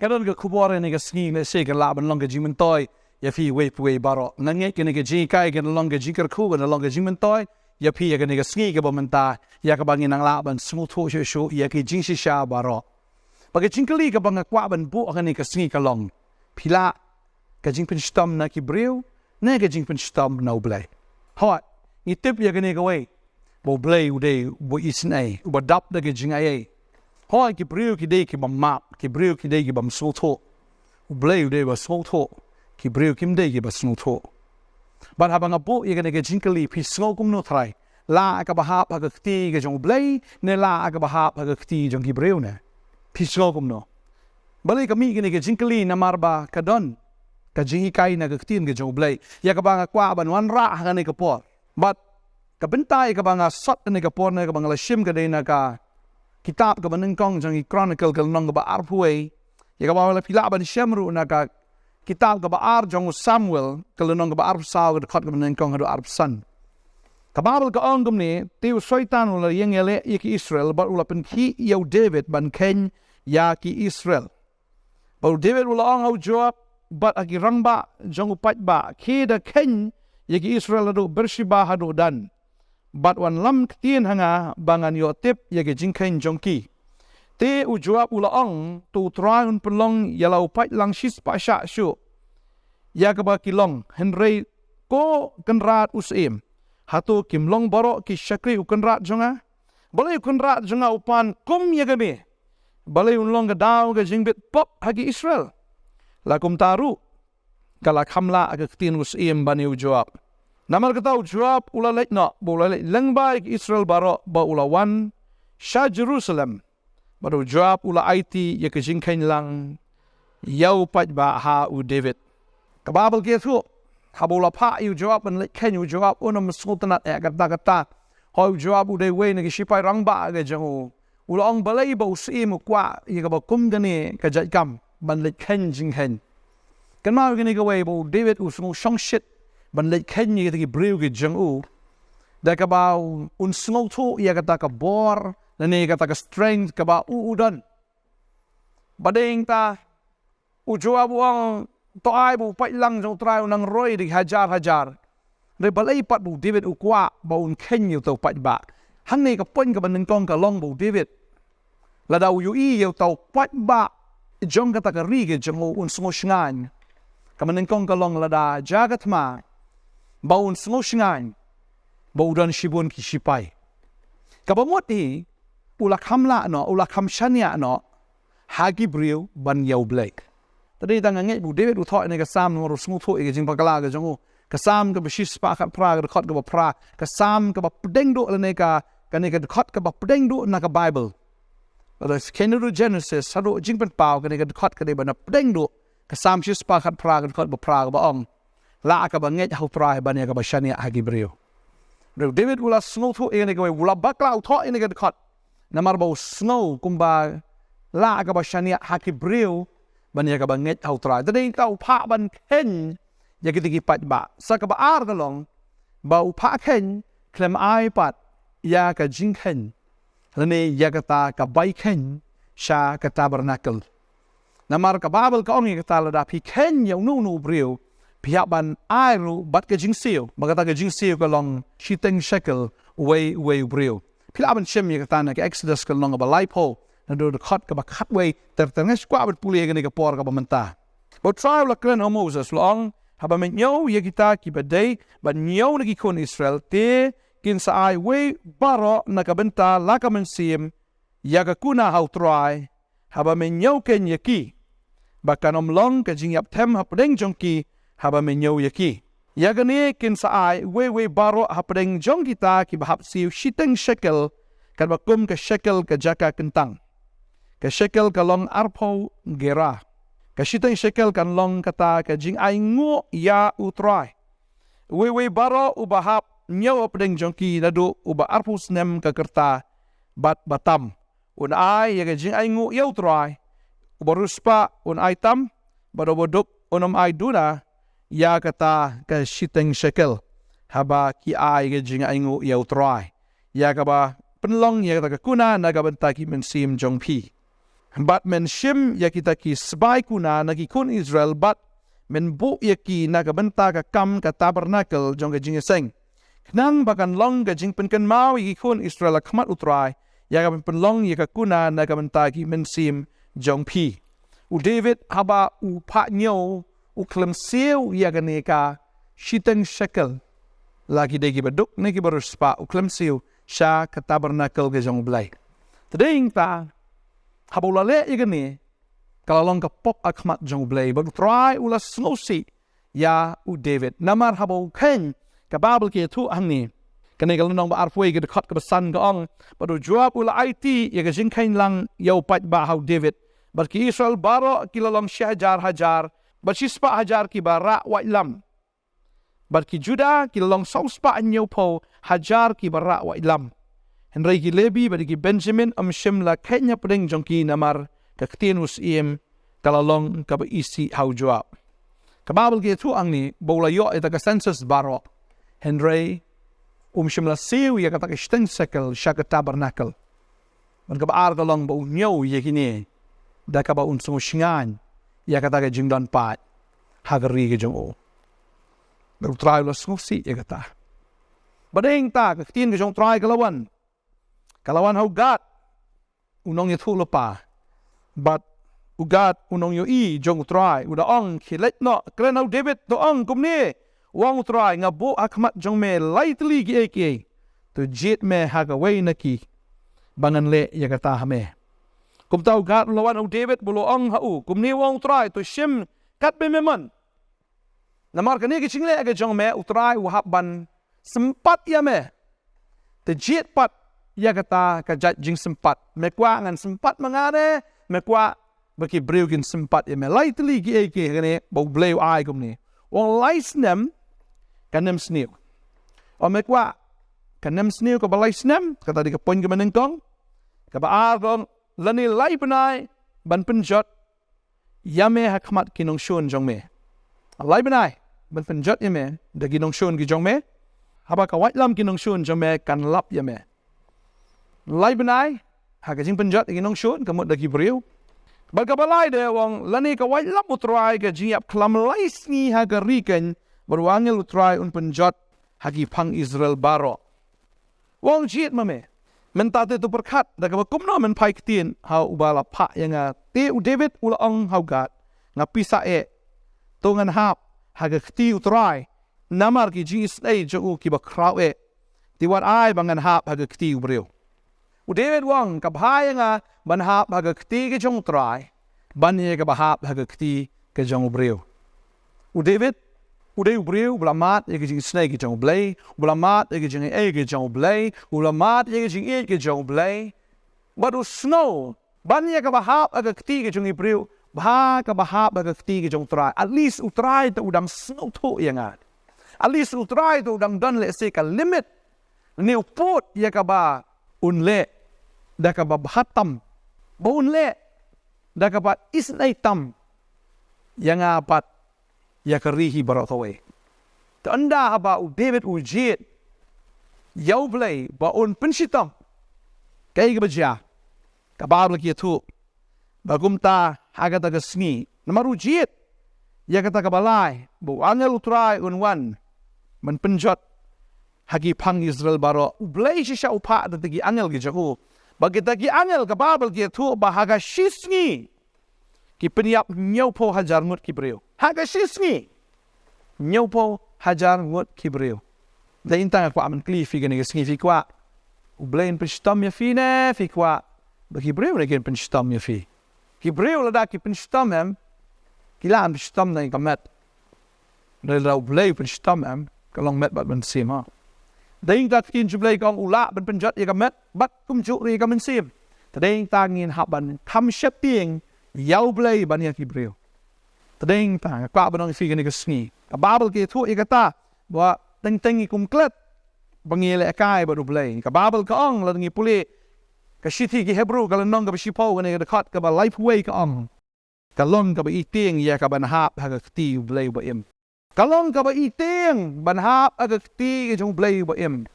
kadon ke khubor ni ke sngi le se ke la ban long ke jing mentoi ya phi we baro nange ke ni ke ji kai ke long ke jing khu ke long ke jing mentoi ya phi ya ke ni ke sngi ke bomenta ya ke bangin nang la ban smu tho shu ya ke jing shisha baro ba ke jing kali ke bang kwa ban bu ke ni ke sngi ke long phila ke jing pen stam na ki briew na ke jing pen stam na Blei hot ni tip ya ke ni ke we bo Blei u de bo isnai u ba dap de ke jing ai hoi ki briew ki de ki bam map ki briew ki de ki bam so tho Blei u de ba so tho ki briew kim de ki ba so tho ban habang apo ye ke jinkali phi so kum no thrai la ka ba ha pa ka ti ke jong Blei ne la ka ba ha pa ka ti jong ki briew ne phi so kum no balai ka mi ke jinkali na marba ka don ka jingi kai na ka tin ke jong Blei ya ka ba kwa ban wan ra ka ne ka por but ka bentai ka ba nga sot ne ka por ne ka ba la shim ka de na ka kitab ka baneng kong jang chronicle ka nong ba arpui ya ka ba la phila ban shamru na ka kitab ka ba ar jong Samuel ka nong ba arp saw ka khot ka baneng kong ha arp san ka babel ka ong gum ni tiu soitan ula yeng ele ki Israel ba ula pen ki yo David ban ken ya ki Israel ba David ula ong au joab bat agi rang ba jong upat ba ki da ken ya ki Israel do Bershiba hadu dan bat wan lam tien hanga bangan yo tip ya ke jingkain jongki te u jawab ula ong tu traun pelong ya lau pai lang shis pa sha shu ya ka ba kilong henry ko kenrat usim hatu kimlong baro ki shakri u kenrat jonga boleh kenrat jonga upan kum ya ke me boleh unlong ga daw ga jingbit pop hagi Israel lakum taru kala Khamlah aga tin usim bani u jawab namar kata jawab ula lek no bola lek leng baik Israel baro ba ula wan sha Jerusalem baru jawab ula IT ya ke jingkain lang yau pat ba ha u David ka babel ke thu ha bola pa yu jawab ban lek ken yu jawab unam sultanat kata ha jawab u de we ne sipai rang ba ga jangu ula ong balai ba usim kwa ya ka ba kum gane ka jai kam ban lek ken jingkain kan ma gane ga we bo David u sung shong shit ban lek ken ni ki briew ki jang u da ka ba un snow to ya ka ka bor na ne ka strength ka ba udan badeng ta u jawab ang to ai bu pai lang jong trai nang roi di hajar re balai pat bu David u kwa ba un ken yu to pat ba hang ne ka pon ka ban kong ka long bu David la da u i yu to pat ba jong ka ka ri ki jang u un snow shngan ka man kong ka long la da jagat ma baun snoshingan baudan shibun ki shipai kabamot hi ula Khamlah no ula khamshania no hagi briew ban yau Blei tadi tang nge bu David u thoi ne ka sam no smu tho e jing pakala ga jong ka sam ka bishis pa khat pra ga khot ga pra ka sam ka ba pdeng do ne ka ne ka khot ka ba pdeng do na ka Bible ada kenuru Genesis sado jing pen pau ka ne ka khot ka de ba na pdeng do ka sam shis pa khat pra ga khot ba pra ga ba ong la ka ba nget hau trai ban ya ka ba shania hagi briew David ula snow tho e ne ka ula bakla u tho e ne ka khot namar ba snow kumba la ka ba shania hagi briew ban ya ka ba nget hau trai tadi ka u pha ban ken ya ki ti pat ba sa ka ba ar ka long ba u pha ken klem ai pat ya ka jing ken ne ya ka ta ka bai ken sha ka tabernacle namar ka babel ka ong ka ta la da pi ken ya nu briew pihak ban airu bat ke jingsiu bagata ke jingsiu ka long shiteng shekel way briew pila ban shem ye kata na ke Exodus ka long ba laipo na do the khot ka ba khat way ter nges kwa bat puli ke ne ka por ka ba menta bo trial la kren Moses long haba men yo ye kita ki badai ban yo ne ki kon Israel te kin sa ai way baro na ka benta la ka men sim ya ka kuna how try haba men yo ken ye ki bakanom long ka jingyap them hapdeng jongki haba menyo yaki ya gani kin sa ai we baro hapdeng jong kita ki bahap siu shiteng shekel kan bakum ka shekel ka jaka kentang ka shekel ka long arpo gera ka shiteng shekel kan long kata ka jing ai ngo ya utrai we baro ubahap nyaw hapdeng jong ki nadu uba arpo snem ka kerta bat batam un ai ya ka jing ai ngo ya utrai ubaruspa un ai tam badoboduk unom ai duna ya kata ka shiteng shekel haba ki ai ge jing aingu ya utrai ya ka ba penlong ya kata ka kuna na ka benta ki men sim jong pi Bat men shim ya kita ki sbai kuna na ki kun Israel bat men bu ya ki na ka benta ka kam ka tabernacle jong ka jing seng. Knang bakan long ka jing pen kan mau ki kun Israel khmat utrai ya ka pen long ya ka kuna na ka benta ki men sim jong pi. U David haba u pa nyo u klem siu ya ka neka shiteng shekel lagi degi baduk neki baru spa u klem siu sha ka tabernacle ka jong Blei. Tading ta haba ulale ya ka ni kalau long ka pop akhmat jong Blei baru try ula snosi ya u David namar haba u ken ka babel ki tu ang ni kani kalau nong ba arfwe ka dekat ka besan ka ong baru jawab ula IT ya ka jing kain lang yau pat ba hau David bar ki Israel baro kilalong hajar bar sispa hajar ki bara wa ilam bar ki Juda kilalong sauspa anyo po hajar ki bara wa ilam Henry ki Lebi bar ki Benjamin shimla kenya pedeng jongki namar kaktinus iem kalalong ka ba isi hau jawab kababel ki tu ang ni bola yo ita ka census baro Henry shimla siu ya kata ka steng sekel sha ka tabernacle man ka ba ar kalong ba unyo ye kini da ka ba unsung shingan ya kata ka jingdan pat hagari ke jong o baru try lo sngosi ya kata badeng ta ka tin ke jong try kalawan hau gat unong ye thu pa but ugat unong yo I jong try uda ong khilet no kren hau David to ong kumni wang try nga bo akhmat jong me lightly ki eke to jit me haga way naki bangan le ya kata hame kum tau gat lawan hau David bulo ong hau kumni wang try to shim kat be meman namar kani ki chingle aga jong me utrai wahab ban sempat ya me to jit pat ya kata ka jat jing sempat me kwa ngan sempat mangare me kwa baki briew kin sempat ya me lightly ki eke kani bo Blei ai kumni wang lais nem kanem sniu o me kwa kanem sniu ka balai snem kata di ka pon ka menengkong ka ba arong lani lai penai ban penjot yame hakmat kinong shun jong me lai penai ban penjot yame da kinong shun ki jong me haba ka white lam kinong shun jong me kan lap yame lai penai ha ka jing penjot kinong shun kamut da ki briew bal ka balai de wong lani ka white lam utrai ka jiap klam lais ni ha ka riken berwangil utrai un penjot hagi pang Israel baro wong jit mame mentate tu berkat da ka kumno men pai ktin hau ubala pa yang te u David ula ong hau gat ngapisa tongan hap haga kti utrai namar ki jis nei jo ki ba kraw ti wat ai bangan hap haga kti u breu u David wong ka bhai nga ban hap haga kti ke jong trai ban ye ka ba hap haga kti ke jong breu u David Uday briew blamat ye jing snake ke jong Blei blamat ye jing ke jong Blei blamat ye jing ke jong Blei baru snow ban ye ka bahap aga kti ke jong briew ba ka bahap aga kti ke jong try at least utrai to udang snow to yang at least utrai to udang don le se ka limit ni put ye ka ba unle da ka ba hatam ba unle da ka ba isnai tam yang apat ya kerihi barotawe. To anda haba u David u jit yau Blei ba un penshitam kay gabja kababla ki tu bagumta hagata gasni namaru jit ya kata kabalai bu angel utrai un wan man penjot hagi pang Israel baro u Blei shisha upa da tagi angel ki jahu bagita ki angel kababla ki tu ba haga shisni ki peniap nyopo hajar ngut ki breu haga shisni nyopo hajar ngut ki breu da intang kwa man kli fi gani sni fi kwa u Blei penstam ya fi ne fi kwa ba ki breu ne gen penstam ya fi ki breu la da ki penstam em ki la penstam na kamet da u Blei penstam em kalong met bat ben sim ha da intang kin ju Blei kong ula ben penjat ya kamet bat kum ju ri kamen sim da intang ngin haban kam shaping yau Blei ban ya ki breu tadeng ta kwa banong fi gani sni ka babel ke tu ikata ba teng ikum klet bangile kai ba Blei ka babel ka ong la ngi puli ka shiti ki Hebrew ka nong ka shipo gani ka khat ka ba life way ka ong ka long ka ba iting ya ka ban hap ha ka ti Blei ba im ka long ka ba iting ban hap ha ka ti ke jong Blei ba im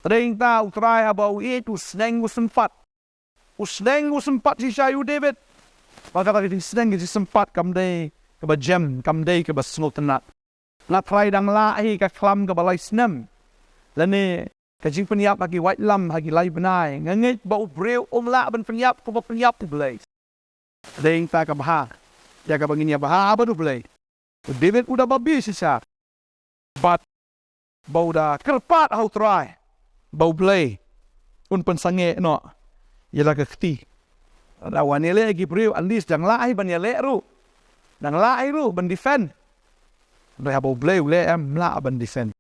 tadeng ta utrai ha ba u tu sneng u sun fat Usneng sempat si Shayu David. Maka lagi seneng si sempat kamdai ke bajem, kamdai ke basnul tenat. Nak try dang lahi ke klam ke balai senam. Lani kajing penyap hagi white lam hagi lai benai. Ngengit bau briew la ben penyap ke penyap tu Blei. Deng tak ke bahar. Ya ke bangin ya bahar apa tu Blei. David udah babi sisa. But bau dah kerpat how try. Bau Blei. Un pensange no. Ialah kekti. Rawan ele lagi briew at least dang lahi ban ya le ru. Dang lahi ru ban defend. Dah bau Blei ule la ban defend.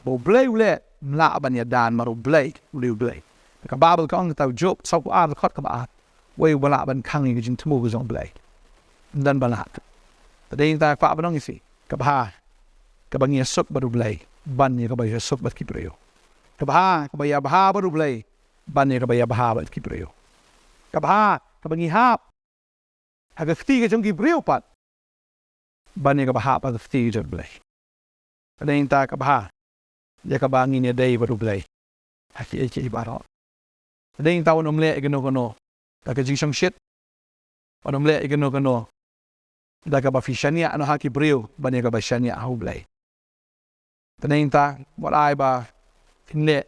Bau Blei ule la ban ya dan maru Blei ule Blei. Ka Bible ka ang tau Job sau ko ar khot ka ba. Wei wala ban kang ni jing temu ko jong Blei. Dan balat. Tadi ta fa ban ngi si. Ka ba. Ka bangi sok baru Blei. Ban ni ka ba sok bat ki briew. Ka ba ka ba ya ba baru Blei. Ban ni ka ba ya ba bat ki briew. Ka ba ka bangi hap. Haga kti ka jong ki briew pat. Ban ni ka ba hap ka kti jong Blei. Tadi ta ka ba. Ya ka bangi ni day baru Blei. Haki eke ibarat. Tadi ta unom le igano. Da ka jing shong shit. Unom le igano. Da ka ba fishania ano haki briew. Ban ni ka ba shania hu Blei. Tadi ta what ai ba finle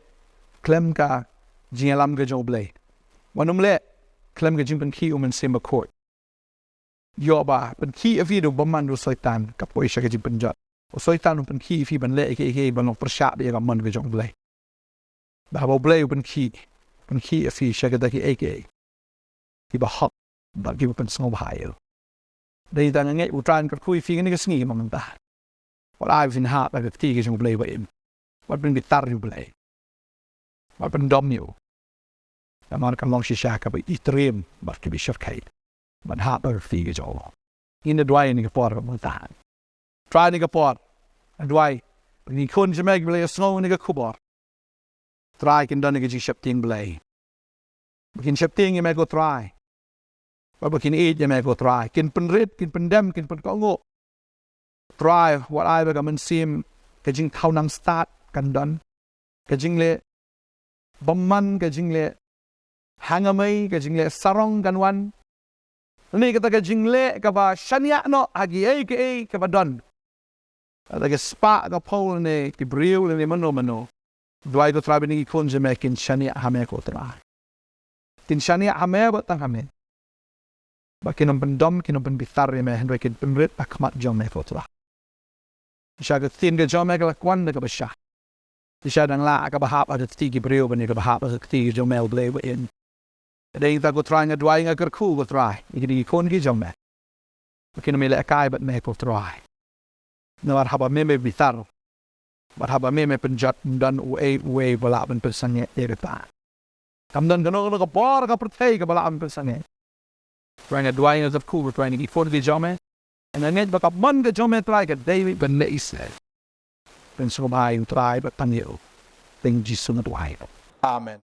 klem ka jing alam ka jong Blei. Unom le klem ka jing pen ki simba court. Yo ba pen ki afi do baman do saitan ka poi sha ka jing penjat. O saitan pen ki afi ban le eke ban no persyak dia ka man ka jong Blei. Ba ba Blei pen ki afi sha ka da ki eke. Ki ba hot ba ki pen sngom hayo. Dei ta ngai utran ka kui fi ni ka sngi man ta. What I've in heart like the tea is Blei with him. What bring the tar you Blei? What bring dom you? The man can long she shaka but eat dream but to be short kite. But heart of fee is all. In the dry in the pot of that. Try in the pot and dry. When you couldn't make Blei a snow in the khubor. Try can done a ship ting Blei. We can ship ting you may go try. But we can eat you may go try. Can pen red, can pen dem, can pen congo. Try what I become seem kajing tau nang start kan don kajing le bomman kajing le hangamai kajing le sarong kan wan ni kata kajing le ka ba shania no hagi aka ka ba don ada ke spa ka pol ne ki briew le mano dwai do trabe ni konje mekin shania hame ko tra tin shania hame ba tang hame ba kinom pendom kinom pen bitar me hendwe kin penrit akmat jom me ko tra Isya ke tin ke jom ke lakwan ke besah. Isya dang la ke bahap ada tigi briew bani ke bahap ada tigi jomel Blei in. Dei ta go try nga dwai nga kerku go try. Iki kon ki jom me. Makin me le kai but me ko try. No ar haba me bitar. Bar haba me penjat dan we bala ben pesange erita. Kam dan gano ko par ka pertei ke bala ben pesange. Try nga dwai nga ku go try ni kon ki jom En dan net baka man ke jom try ke David ben ne isel. Ben so mai try but tanyo. Ting jisu na dwai. Amen.